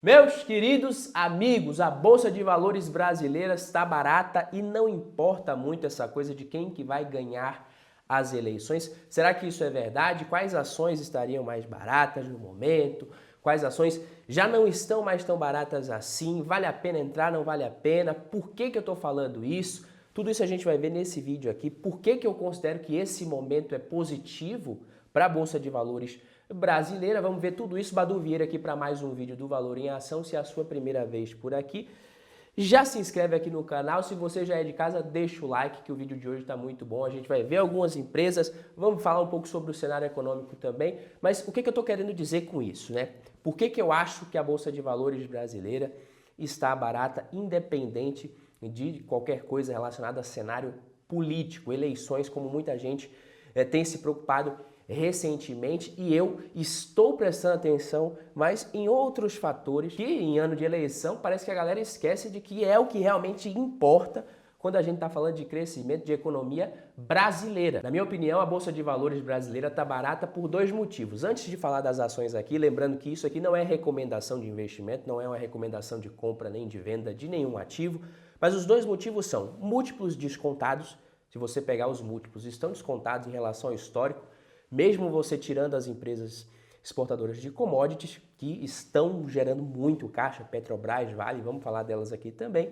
Meus queridos amigos, a Bolsa de Valores brasileira está barata e não importa muito essa coisa de quem que vai ganhar as eleições. Será que isso é verdade? Quais ações estariam mais baratas no momento? Quais ações já não estão mais tão baratas assim? Vale a pena entrar, não vale a pena? Por que eu estou falando isso? Tudo isso a gente vai ver nesse vídeo aqui. Por que eu considero que esse momento é positivo para a Bolsa de Valores brasileira? Vamos ver tudo isso. Badu Vieira aqui para mais um vídeo do Valor em Ação. Se é a sua primeira vez por aqui, já se inscreve aqui no canal. Se você já é de casa, deixa o like que o vídeo de hoje está muito bom. A gente vai ver algumas empresas, vamos falar um pouco sobre o cenário econômico também. Mas o que eu estou querendo dizer com isso, né? Por que eu acho que a Bolsa de Valores brasileira está barata, independente de qualquer coisa relacionada a cenário político, eleições, como muita gente tem se preocupado recentemente, e eu estou prestando atenção, mas em outros fatores que em ano de eleição parece que a galera esquece de que é o que realmente importa quando a gente está falando de crescimento de economia brasileira. Na minha opinião, a Bolsa de Valores brasileira está barata por dois motivos. Antes de falar das ações aqui, lembrando que isso aqui não é recomendação de investimento, não é uma recomendação de compra nem de venda de nenhum ativo, mas os dois motivos são múltiplos descontados. Se você pegar os múltiplos, estão descontados em relação ao histórico, mesmo você tirando as empresas exportadoras de commodities, que estão gerando muito caixa, Petrobras, Vale, vamos falar delas aqui também,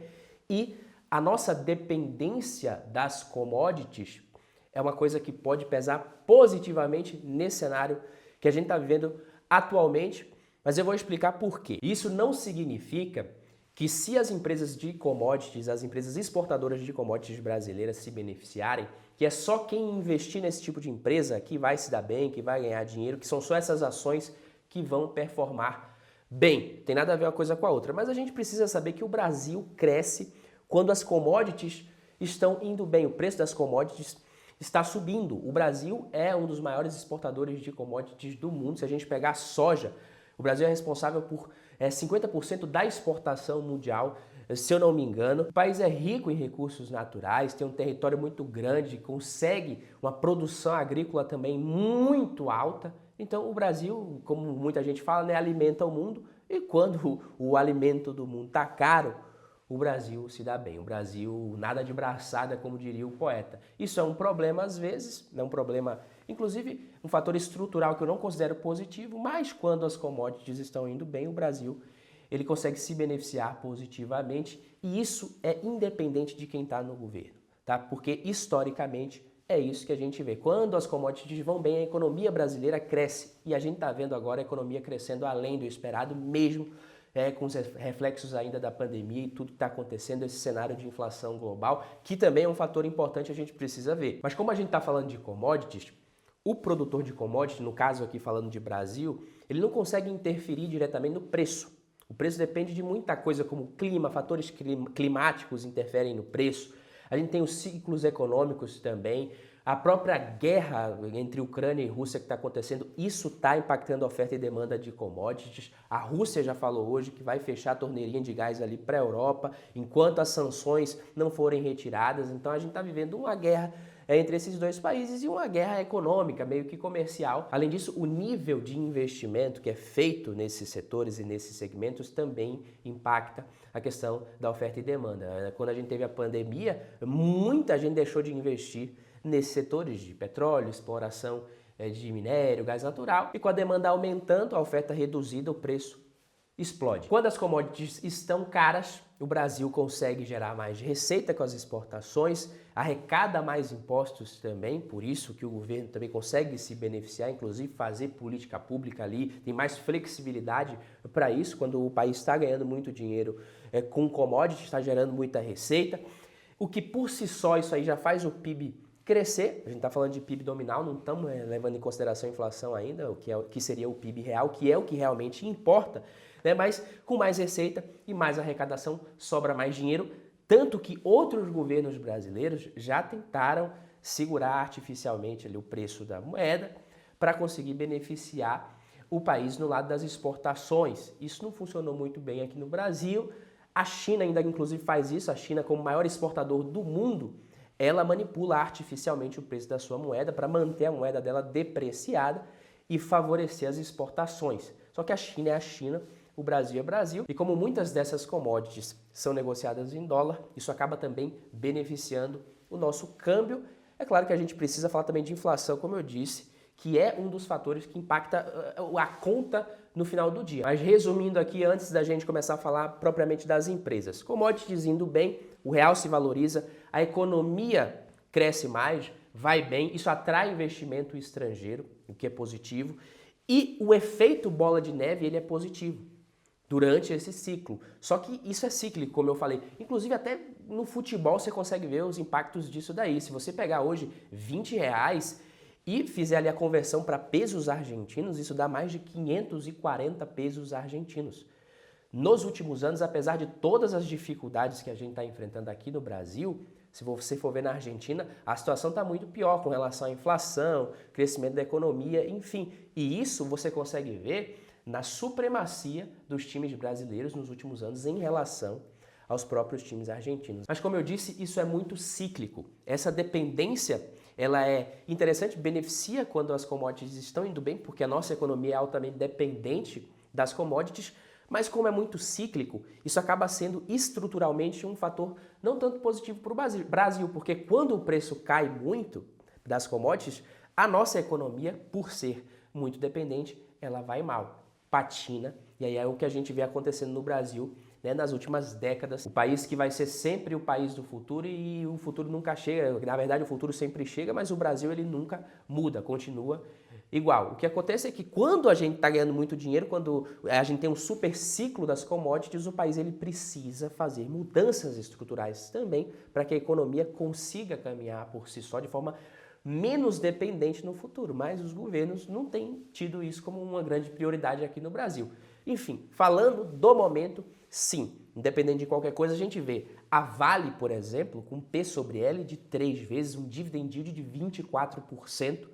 e a nossa dependência das commodities é uma coisa que pode pesar positivamente nesse cenário que a gente está vivendo atualmente, mas eu vou explicar por quê. Isso não significa que se as empresas de commodities, as empresas exportadoras de commodities brasileiras se beneficiarem, que é só quem investir nesse tipo de empresa que vai se dar bem, que vai ganhar dinheiro, que são só essas ações que vão performar bem. Tem nada a ver uma coisa com a outra, mas a gente precisa saber que o Brasil cresce quando as commodities estão indo bem, o preço das commodities está subindo. O Brasil é um dos maiores exportadores de commodities do mundo. Se a gente pegar soja, o Brasil é responsável por 50% da exportação mundial, se eu não me engano. O país é rico em recursos naturais, tem um território muito grande, consegue uma produção agrícola também muito alta. Então o Brasil, como muita gente fala, né, alimenta o mundo, e quando o alimento do mundo está caro, o Brasil se dá bem. O Brasil nada de braçada, como diria o poeta. Isso é um problema às vezes, é um problema, inclusive um fator estrutural que eu não considero positivo, mas quando as commodities estão indo bem, o Brasil ele consegue se beneficiar positivamente, e isso é independente de quem está no governo, tá? Porque historicamente é isso que a gente vê. Quando as commodities vão bem, a economia brasileira cresce, e a gente está vendo agora a economia crescendo além do esperado, mesmo com os reflexos ainda da pandemia e tudo que está acontecendo, esse cenário de inflação global, que também é um fator importante, a gente precisa ver. Mas como a gente está falando de commodities, o produtor de commodities, no caso aqui falando de Brasil, ele não consegue interferir diretamente no preço. O preço depende de muita coisa, como clima, fatores climáticos interferem no preço. A gente tem os ciclos econômicos também. A própria guerra entre Ucrânia e Rússia que está acontecendo, isso está impactando a oferta e demanda de commodities. A Rússia já falou hoje que vai fechar a torneirinha de gás ali para a Europa, enquanto as sanções não forem retiradas. Então a gente está vivendo uma guerra entre esses dois países e uma guerra econômica, meio que comercial. Além disso, o nível de investimento que é feito nesses setores e nesses segmentos também impacta a questão da oferta e demanda. Quando a gente teve a pandemia, muita gente deixou de investir nesses setores de petróleo, exploração de minério, gás natural, e com a demanda aumentando, a oferta reduzida, o preço explode. Quando as commodities estão caras, o Brasil consegue gerar mais receita com as exportações, arrecada mais impostos também, por isso que o governo também consegue se beneficiar, inclusive fazer política pública ali, tem mais flexibilidade para isso, quando o país está ganhando muito dinheiro com commodities, está gerando muita receita, o que por si só isso aí já faz o PIB crescer. A gente está falando de PIB nominal, não estamos levando em consideração a inflação ainda, o que seria o PIB real, que é o que realmente importa, né? Mas com mais receita e mais arrecadação sobra mais dinheiro, tanto que outros governos brasileiros já tentaram segurar artificialmente ali o preço da moeda para conseguir beneficiar o país no lado das exportações. Isso não funcionou muito bem aqui no Brasil. A China ainda inclusive faz isso, a China como maior exportador do mundo, ela manipula artificialmente o preço da sua moeda para manter a moeda dela depreciada e favorecer as exportações. Só que a China é a China, o Brasil é Brasil. E como muitas dessas commodities são negociadas em dólar, isso acaba também beneficiando o nosso câmbio. É claro que a gente precisa falar também de inflação, como eu disse, que é um dos fatores que impacta a conta no final do dia. Mas resumindo aqui, antes da gente começar a falar propriamente das empresas. Commodities indo bem, o real se valoriza, a economia cresce mais, vai bem, isso atrai investimento estrangeiro, o que é positivo, e o efeito bola de neve ele é positivo durante esse ciclo. Só que isso é cíclico, como eu falei. Inclusive até no futebol você consegue ver os impactos disso daí. Se você pegar hoje R$20 e fizer ali a conversão para pesos argentinos, isso dá mais de 540 pesos argentinos. Nos últimos anos, apesar de todas as dificuldades que a gente está enfrentando aqui no Brasil, se você for ver na Argentina, a situação está muito pior com relação à inflação, crescimento da economia, enfim. E isso você consegue ver na supremacia dos times brasileiros nos últimos anos em relação aos próprios times argentinos. Mas como eu disse, isso é muito cíclico. Essa dependência, ela é interessante, beneficia quando as commodities estão indo bem, porque a nossa economia é altamente dependente das commodities, mas como é muito cíclico, isso acaba sendo estruturalmente um fator não tanto positivo para o Brasil, porque quando o preço cai muito das commodities, a nossa economia, por ser muito dependente, ela vai mal, patina, e aí é o que a gente vê acontecendo no Brasil, né, nas últimas décadas. O país que vai ser sempre o país do futuro e o futuro nunca chega. Na verdade, o futuro sempre chega, mas o Brasil ele nunca muda, continua igual. O que acontece é que quando a gente está ganhando muito dinheiro, quando a gente tem um super ciclo das commodities, o país ele precisa fazer mudanças estruturais também para que a economia consiga caminhar por si só de forma menos dependente no futuro. Mas os governos não têm tido isso como uma grande prioridade aqui no Brasil. Enfim, falando do momento, sim, independente de qualquer coisa, a gente vê a Vale, por exemplo, com P sobre L de 3 vezes, um dividend yield de 24%,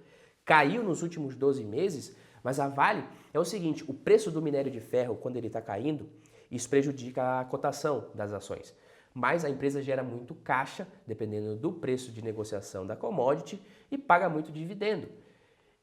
caiu nos últimos 12 meses, mas a Vale é o seguinte, o preço do minério de ferro, quando ele está caindo, isso prejudica a cotação das ações. Mas a empresa gera muito caixa, dependendo do preço de negociação da commodity, e paga muito dividendo.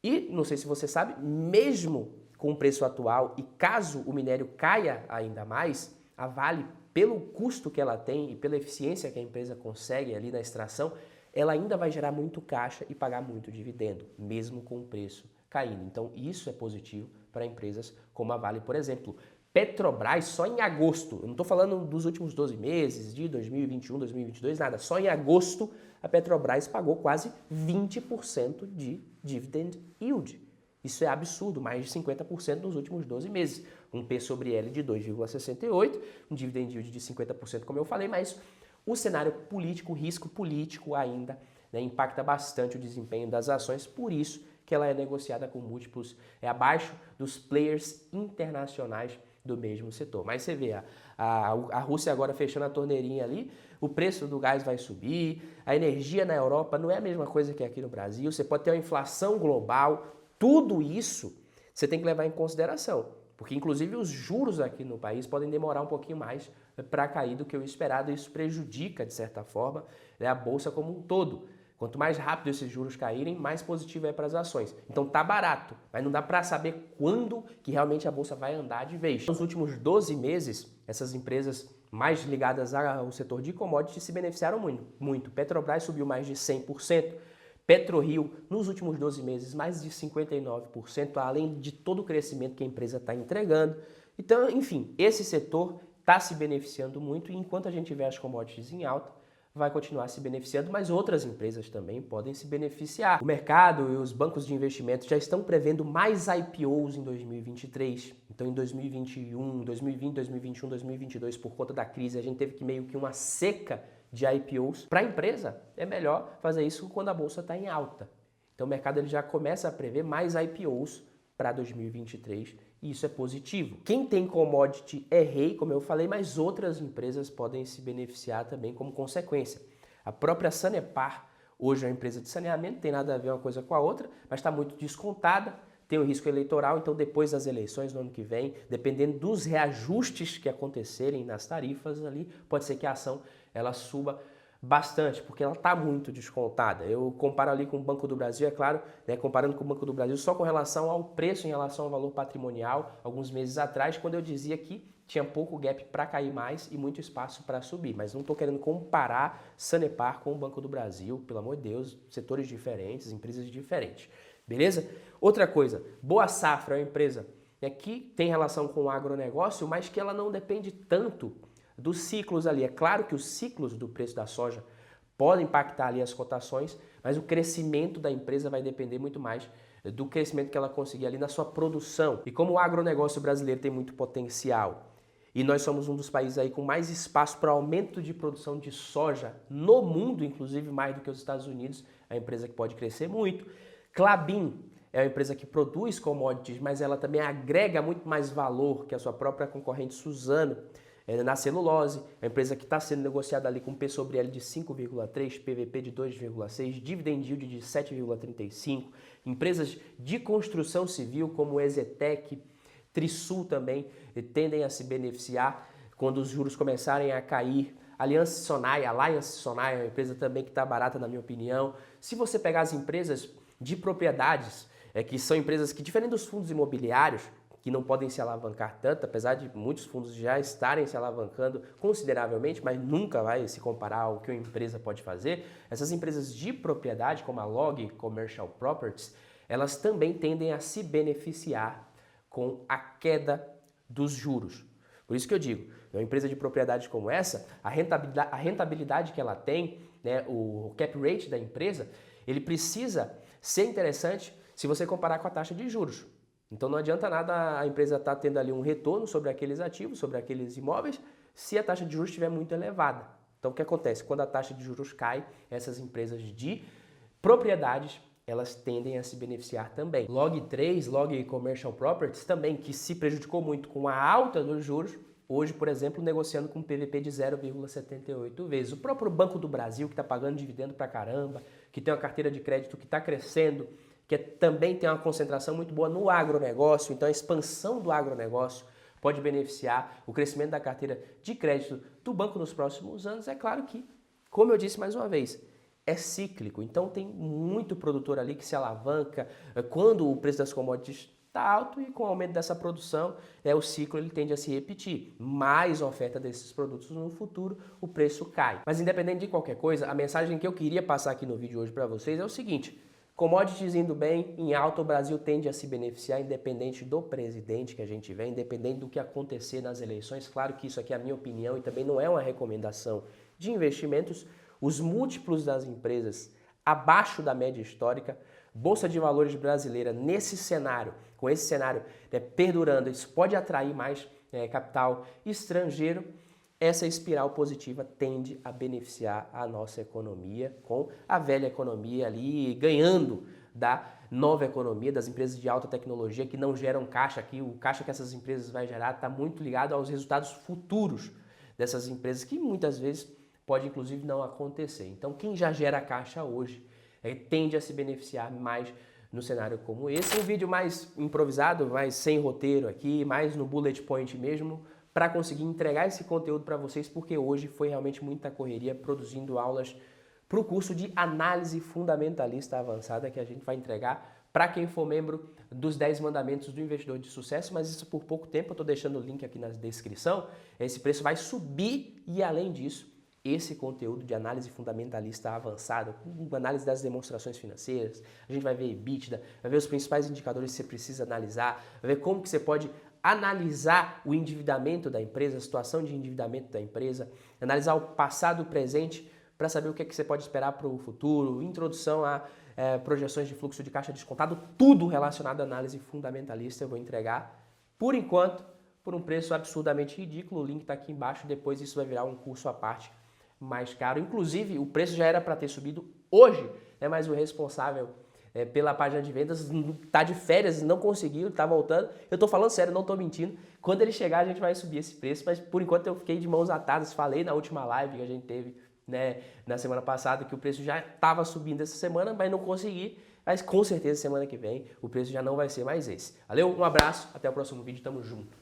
E, não sei se você sabe, mesmo com o preço atual e caso o minério caia ainda mais, a Vale, pelo custo que ela tem e pela eficiência que a empresa consegue ali na extração, ela ainda vai gerar muito caixa e pagar muito dividendo, mesmo com o preço caindo. Então isso é positivo para empresas como a Vale, por exemplo. Petrobras, só em agosto, eu não estou falando dos últimos 12 meses, de 2021, 2022, nada, só em agosto a Petrobras pagou quase 20% de dividend yield. Isso é absurdo, mais de 50% nos últimos 12 meses. Um P sobre L de 2,68, um dividend yield de 50%, como eu falei, mas o cenário político, o risco político ainda, né, impacta bastante o desempenho das ações, por isso que ela é negociada com múltiplos abaixo dos players internacionais do mesmo setor. Mas você vê, a Rússia agora fechando a torneirinha ali, o preço do gás vai subir, a energia na Europa não é a mesma coisa que aqui no Brasil, você pode ter uma inflação global, tudo isso você tem que levar em consideração, porque inclusive os juros aqui no país podem demorar um pouquinho mais para cair do que o esperado, e isso prejudica, de certa forma, né, a Bolsa como um todo. Quanto mais rápido esses juros caírem, mais positivo é para as ações. Então tá barato, mas não dá para saber quando que realmente a Bolsa vai andar de vez. Nos últimos 12 meses, essas empresas mais ligadas ao setor de commodities se beneficiaram muito. Petrobras subiu mais de 100%, PetroRio, nos últimos 12 meses, mais de 59%, além de todo o crescimento que a empresa está entregando. Então, enfim, esse setor está se beneficiando muito e enquanto a gente vê as commodities em alta, vai continuar se beneficiando, mas outras empresas também podem se beneficiar. O mercado e os bancos de investimento já estão prevendo mais IPOs em 2023. Então, em 2021, 2020, 2021, 2022, por conta da crise, a gente teve que meio que uma seca de IPOs. Para a empresa, é melhor fazer isso quando a bolsa está em alta. Então, o mercado ele já começa a prever mais IPOs para 2023 e isso é positivo. Quem tem commodity é rei, como eu falei, mas outras empresas podem se beneficiar também como consequência. A própria Sanepar, hoje é uma empresa de saneamento, tem nada a ver uma coisa com a outra, mas está muito descontada, tem o risco eleitoral, então depois das eleições no ano que vem, dependendo dos reajustes que acontecerem nas tarifas ali, pode ser que a ação ela suba bastante, porque ela está muito descontada. Eu comparo ali com o Banco do Brasil, é claro, né, comparando com o Banco do Brasil só com relação ao preço em relação ao valor patrimonial, alguns meses atrás, quando eu dizia que tinha pouco gap para cair mais e muito espaço para subir. Mas não estou querendo comparar Sanepar com o Banco do Brasil, pelo amor de Deus, setores diferentes, empresas diferentes. Beleza? Outra coisa, Boa Safra é uma empresa que tem relação com o agronegócio, mas que ela não depende tanto dos ciclos ali. É claro que os ciclos do preço da soja podem impactar ali as cotações, mas o crescimento da empresa vai depender muito mais do crescimento que ela conseguir ali na sua produção. E como o agronegócio brasileiro tem muito potencial e nós somos um dos países aí com mais espaço para aumento de produção de soja no mundo, inclusive mais do que os Estados Unidos, é uma empresa que pode crescer muito. Klabin é uma empresa que produz commodities, mas ela também agrega muito mais valor que a sua própria concorrente Suzano na celulose. É uma empresa que está sendo negociada ali com P sobre L de 5,3, PVP de 2,6, dividend yield de 7,35. Empresas de construção civil como Exetec, Trisul também tendem a se beneficiar quando os juros começarem a cair. Alliance Sonai é uma empresa também que está barata na minha opinião. Se você pegar as empresas de propriedades, que são empresas que, diferente dos fundos imobiliários, que não podem se alavancar tanto, apesar de muitos fundos já estarem se alavancando consideravelmente, mas nunca vai se comparar ao que uma empresa pode fazer, essas empresas de propriedade, como a Log Commercial Properties, elas também tendem a se beneficiar com a queda dos juros. Por isso que eu digo, uma empresa de propriedade como essa, a rentabilidade que ela tem, né, o cap rate da empresa, ele precisa ser interessante se você comparar com a taxa de juros. Então não adianta nada a empresa estar tendo ali um retorno sobre aqueles ativos, sobre aqueles imóveis, se a taxa de juros estiver muito elevada. Então o que acontece? Quando a taxa de juros cai, essas empresas de propriedades, elas tendem a se beneficiar também. Log 3, Log Commercial Properties também, que se prejudicou muito com a alta dos juros, hoje, por exemplo, negociando com um PVP de 0,78 vezes. O próprio Banco do Brasil, que está pagando dividendo pra caramba, que tem uma carteira de crédito que está crescendo, que também tem uma concentração muito boa no agronegócio, então a expansão do agronegócio pode beneficiar o crescimento da carteira de crédito do banco nos próximos anos. É claro que, como eu disse mais uma vez, é cíclico, então tem muito produtor ali que se alavanca quando o preço das commodities está alto e com o aumento dessa produção, o ciclo ele tende a se repetir. Mais oferta desses produtos no futuro, o preço cai. Mas independente de qualquer coisa, a mensagem que eu queria passar aqui no vídeo hoje para vocês é o seguinte: commodities indo bem, em alta, o Brasil tende a se beneficiar independente do presidente que a gente vê, independente do que acontecer nas eleições. Claro que isso aqui é a minha opinião e também não é uma recomendação de investimentos. Os múltiplos das empresas abaixo da média histórica, Bolsa de Valores brasileira nesse cenário, com esse cenário perdurando, isso pode atrair mais capital estrangeiro. Essa espiral positiva tende a beneficiar a nossa economia, com a velha economia ali ganhando da nova economia, das empresas de alta tecnologia que não geram caixa aqui. O caixa que essas empresas vão gerar está muito ligado aos resultados futuros dessas empresas, que muitas vezes pode inclusive não acontecer. Então quem já gera caixa hoje tende a se beneficiar mais no cenário como esse. Um vídeo mais improvisado, mais sem roteiro aqui, mais no bullet point mesmo, para conseguir entregar esse conteúdo para vocês, porque hoje foi realmente muita correria produzindo aulas para o curso de análise fundamentalista avançada que a gente vai entregar para quem for membro dos 10 mandamentos do investidor de sucesso, mas isso por pouco tempo, eu estou deixando o link aqui na descrição. Esse preço vai subir e, além disso, esse conteúdo de análise fundamentalista avançada, com análise das demonstrações financeiras, a gente vai ver EBITDA, vai ver os principais indicadores que você precisa analisar, vai ver como que você pode analisar o endividamento da empresa, a situação de endividamento da empresa, analisar o passado e o presente para saber o que é que você pode esperar para o futuro, introdução a projeções de fluxo de caixa descontado, tudo relacionado à análise fundamentalista eu vou entregar, por enquanto, por um preço absurdamente ridículo. O link está aqui embaixo, depois isso vai virar um curso à parte mais caro. Inclusive, o preço já era para ter subido hoje, mas o responsável pela página de vendas está de férias, não conseguiu, está voltando. Eu estou falando sério, não estou mentindo. Quando ele chegar, a gente vai subir esse preço, mas por enquanto eu fiquei de mãos atadas. Falei na última live que a gente teve na semana passada que o preço já estava subindo essa semana, mas não consegui. Mas com certeza semana que vem o preço já não vai ser mais esse. Valeu, um abraço, até o próximo vídeo, tamo junto.